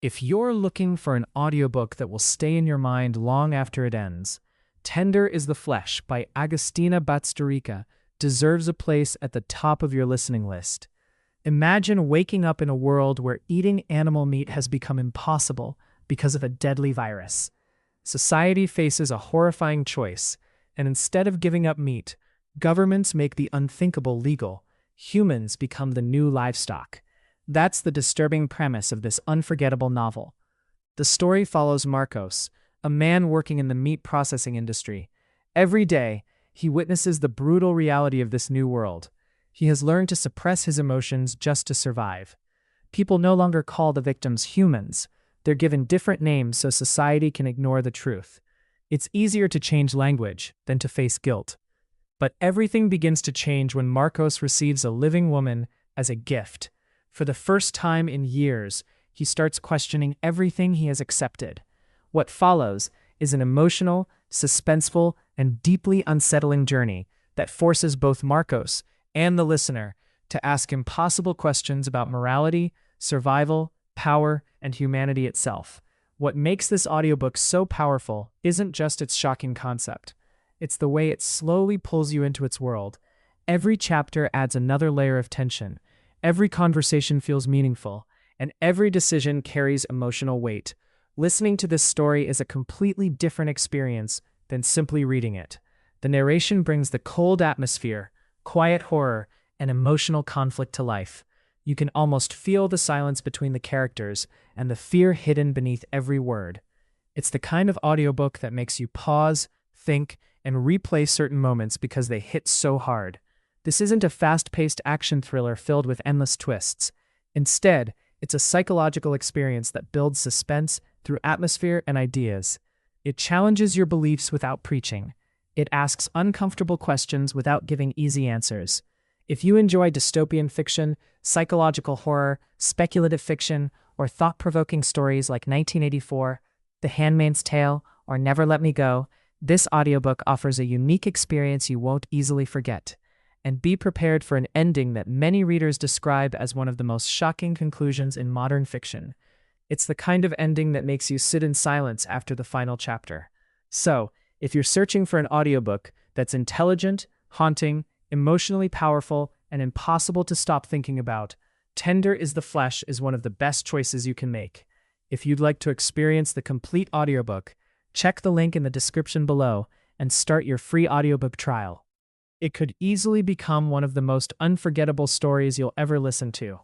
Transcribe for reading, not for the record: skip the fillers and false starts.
If you're looking for an audiobook that will stay in your mind long after it ends, Tender is the Flesh by Agustina Bazterrica deserves a place at the top of your listening list. Imagine waking up in a world where eating animal meat has become impossible because of a deadly virus. Society faces a horrifying choice, and instead of giving up meat, governments make the unthinkable legal. Humans become the new livestock. That's the disturbing premise of this unforgettable novel. The story follows Marcos, a man working in the meat processing industry. Every day, he witnesses the brutal reality of this new world. He has learned to suppress his emotions just to survive. People no longer call the victims humans. They're given different names so society can ignore the truth. It's easier to change language than to face guilt. But everything begins to change when Marcos receives a living woman as a gift. For the first time in years, he starts questioning everything he has accepted. What follows is an emotional, suspenseful, and deeply unsettling journey that forces both Marcos and the listener to ask impossible questions about morality, survival, power, and humanity itself. What makes this audiobook so powerful isn't just its shocking concept. It's the way it slowly pulls you into its world. Every chapter adds another layer of tension. Every conversation feels meaningful, and every decision carries emotional weight. Listening to this story is a completely different experience than simply reading it. The narration brings the cold atmosphere, quiet horror, and emotional conflict to life. You can almost feel the silence between the characters and the fear hidden beneath every word. It's the kind of audiobook that makes you pause, think, and replay certain moments because they hit so hard. This isn't a fast-paced action thriller filled with endless twists. Instead, it's a psychological experience that builds suspense through atmosphere and ideas. It challenges your beliefs without preaching. It asks uncomfortable questions without giving easy answers. If you enjoy dystopian fiction, psychological horror, speculative fiction, or thought-provoking stories like 1984, The Handmaid's Tale, or Never Let Me Go, this audiobook offers a unique experience you won't easily forget. And be prepared for an ending that many readers describe as one of the most shocking conclusions in modern fiction. It's the kind of ending that makes you sit in silence after the final chapter. So, if you're searching for an audiobook that's intelligent, haunting, emotionally powerful, and impossible to stop thinking about, Tender is the Flesh is one of the best choices you can make. If you'd like to experience the complete audiobook, check the link in the description below and start your free audiobook trial. It could easily become one of the most unforgettable stories you'll ever listen to.